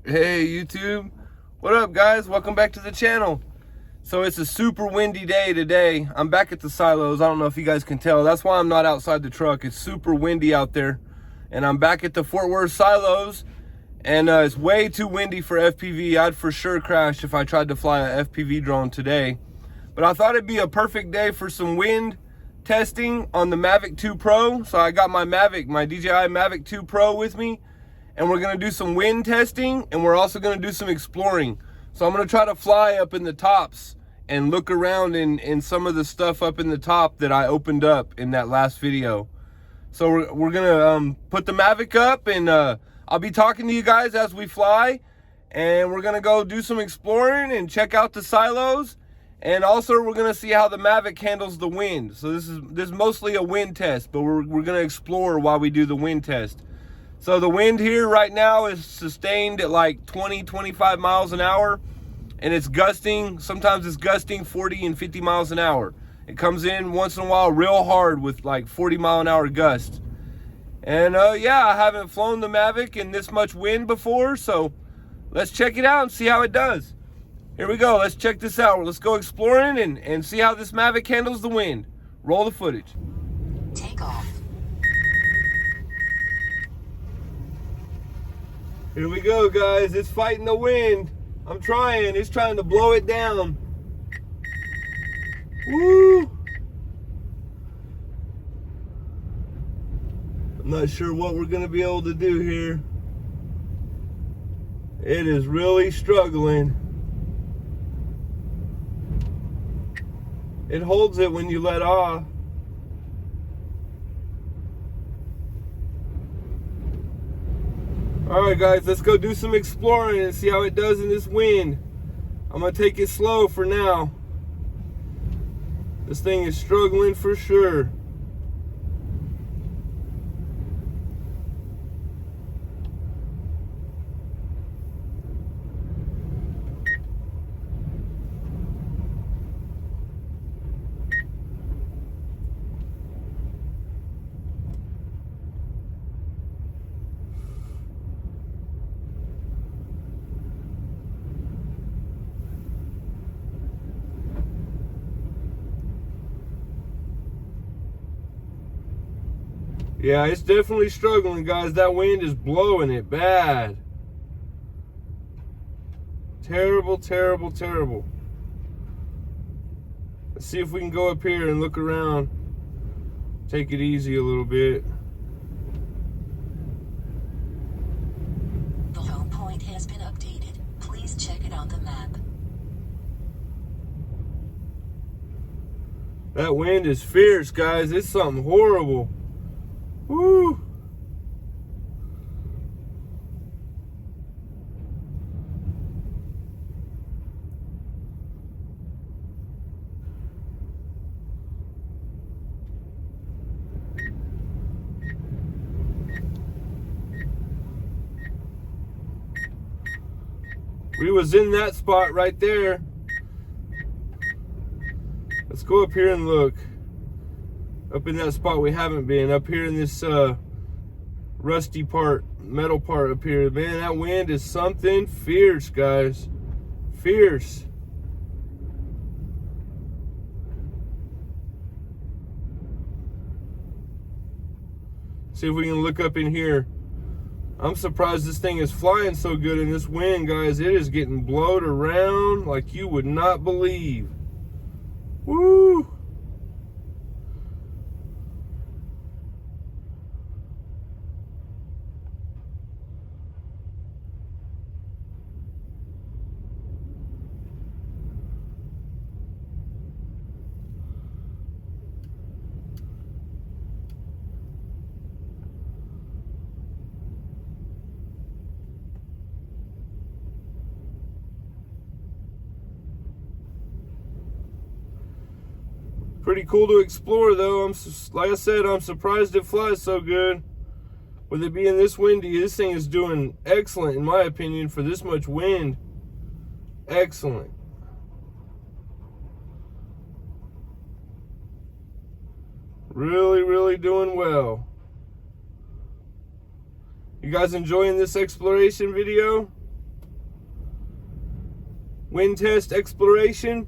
Hey YouTube, what up guys? Welcome back to the channel. So it's a super windy day today. I'm back at the silos. I don't know if you guys can tell. That's why I'm not outside the truck. It's super windy out there. And I'm back at the Fort Worth silos. And it's way too windy for FPV. I'd for sure crash if I tried to fly a FPV drone today. But I thought it'd be a perfect day for some wind testing on the Mavic 2 Pro. So I got my DJI Mavic 2 Pro with me. And we're gonna do some wind testing, and we're also gonna do some exploring. So I'm gonna try to fly up in the tops and look around in some of the stuff up in the top that I opened up in that last video. So we're gonna put the Mavic up, and I'll be talking to you guys as we fly, and we're gonna go do some exploring and check out the silos. And also we're gonna see how the Mavic handles the wind. So this is mostly a wind test, but we're gonna explore while we do the wind test. So the wind here right now is sustained at like 20-25 miles an hour, and it's gusting. Sometimes it's gusting 40 and 50 miles an hour. It comes in once in a while real hard with like 40-mile-an-hour gusts. And yeah, I haven't flown the Mavic in this much wind before, so let's check it out and see how it does. Here we go. Let's check this out. Let's go exploring and see how this Mavic handles the wind. Roll the footage. Take off. Here we go, guys. It's fighting the wind. I'm trying. It's trying to blow it down. Woo! I'm not sure what we're going to be able to do here. It is really struggling. It holds it when you let off. Alright guys, let's go do some exploring and see how it does in this wind. I'm going to take it slow for now. This thing is struggling for sure. Yeah, it's definitely struggling, guys. That wind is blowing it bad. Terrible, terrible, terrible. Let's see if we can go up here and look around. Take it easy a little bit. The home point has been updated. Please check it on the map. That wind is fierce, guys. It's something horrible. Woo! We was in that spot right there. Let's go up here and look. Up in that spot we haven't been. Up here in this rusty part, metal part up here. Man, that wind is something fierce, guys. Fierce. See if we can look up in here. I'm surprised this thing is flying so good in this wind, guys. It is getting blowed around like you would not believe. Woo! Pretty cool to explore, though. Like I said, I'm surprised it flies so good. With it being this windy, this thing is doing excellent, in my opinion, for this much wind. Excellent. Really, really doing well. You guys enjoying this exploration video? wind test exploration.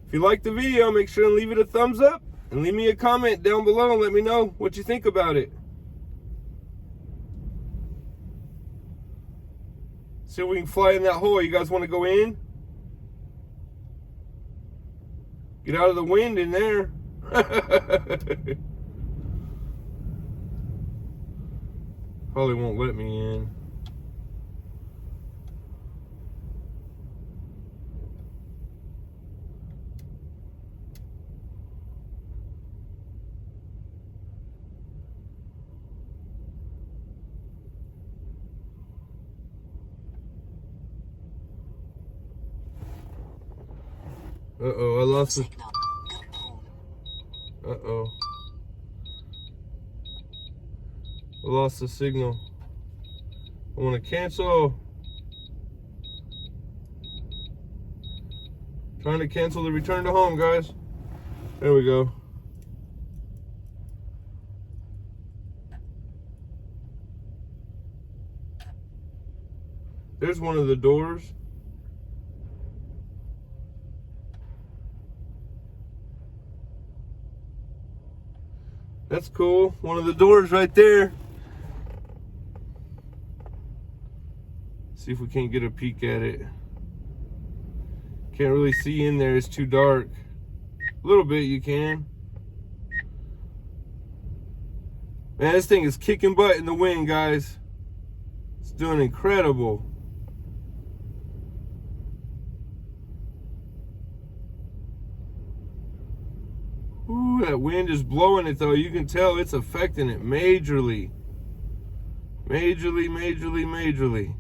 If you like the video, make sure and leave it a thumbs up and leave me a comment down below and let me know what you think about it. See if we can fly in that hole. You guys want to go in? Get out of the wind in there. Probably won't let me in. Uh-oh, I lost the... Uh-oh. I lost the signal. I want to cancel. Trying to cancel the return to home, guys. There we go. There's one of the doors. That's cool. One of the doors right there. See if we can't get a peek at it. Can't really see in there. It's too dark. A little bit you can. Man, this thing is kicking butt in the wind, guys. It's doing incredible. Ooh, that wind is blowing it though. You can tell it's affecting it majorly. Majorly.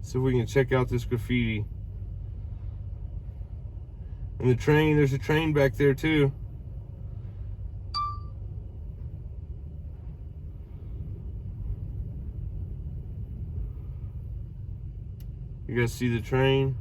See if we can check out this graffiti. And the train, there's a train back there too. You guys see the train?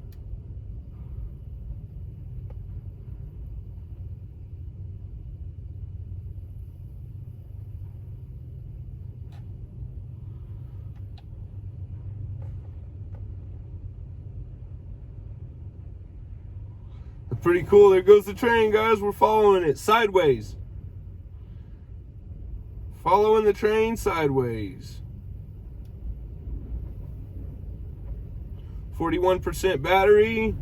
Pretty cool. There goes the train, guys. We're following it sideways. Following the train sideways. 41% battery.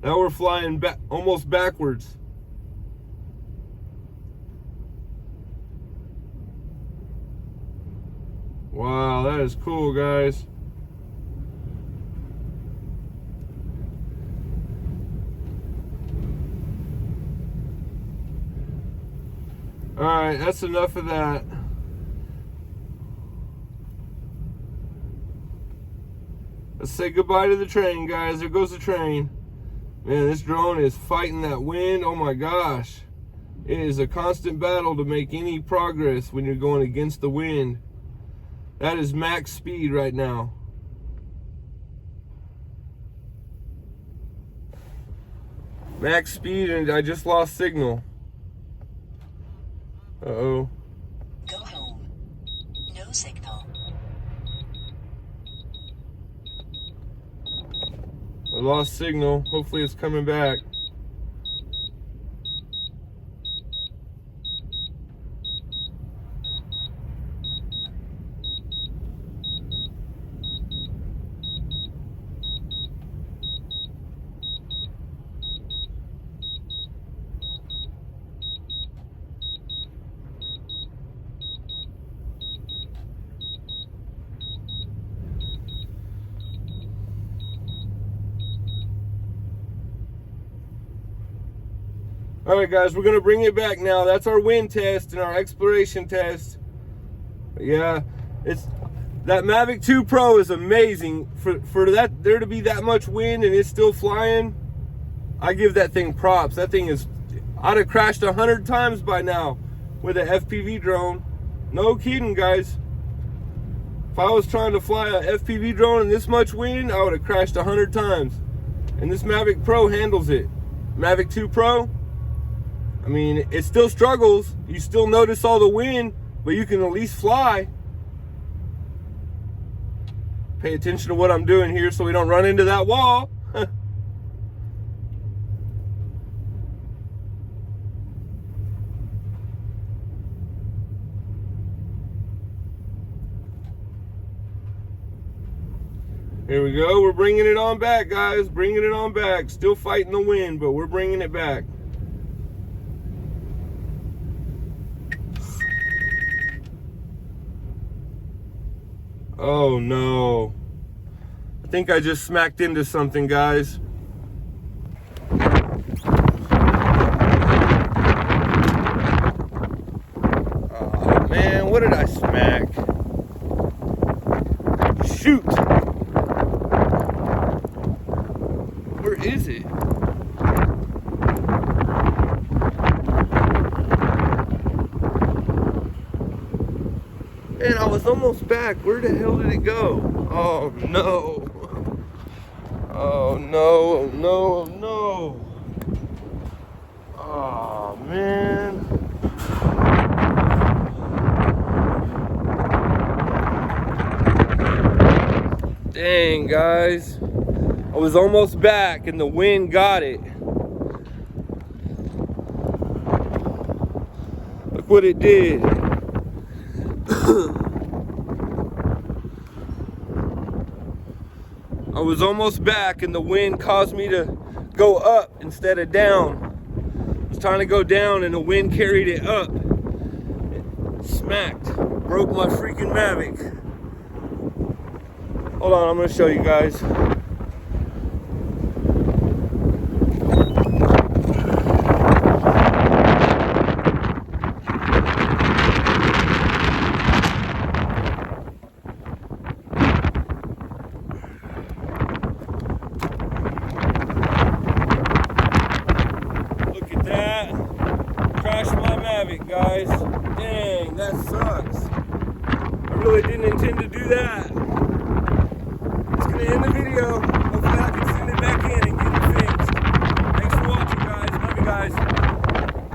Now we're flying back almost backwards. Wow, that is cool, guys. All right, that's enough of that. Let's say goodbye to the train, guys. There goes the train. Man, this drone is fighting that wind. Oh my gosh. It is a constant battle to make any progress when you're going against the wind. That is max speed right now. Max speed, and I just lost signal. Uh-oh. Go home. No signal. I lost signal. Hopefully it's coming back. All right, guys, we're gonna bring it back now. That's our wind test and our exploration test. Yeah, it's that Mavic 2 Pro is amazing. For that there to be that much wind and it's still flying, I give that thing props. That thing is, I'd have crashed 100 times by now with an FPV drone. No kidding, guys. If I was trying to fly a FPV drone in this much wind, I would have crashed 100 times. And this Mavic Pro handles it. Mavic 2 Pro, I mean, it still struggles. You still notice all the wind, but you can at least fly. Pay attention to what I'm doing here so we don't run into that wall. Here we go. We're bringing it on back, guys. Bringing it on back. Still fighting the wind, but we're bringing it back. Oh no. I think I just smacked into something, guys. Oh man, what did I smack? Shoot. Where is it? Man, I was almost back. Where the hell did it go? Oh no. Oh no, oh no, oh no. Oh man. Dang, guys. I was almost back and the wind got it. Look what it did. I was almost back and the wind caused me to go up instead of down. I was trying to go down and the wind carried it up. It smacked. Broke my freaking Mavic. Hold on, I'm gonna show you guys. Crashed my Mavic, guys. Dang, that sucks. I really didn't intend to do that. It's gonna end the video.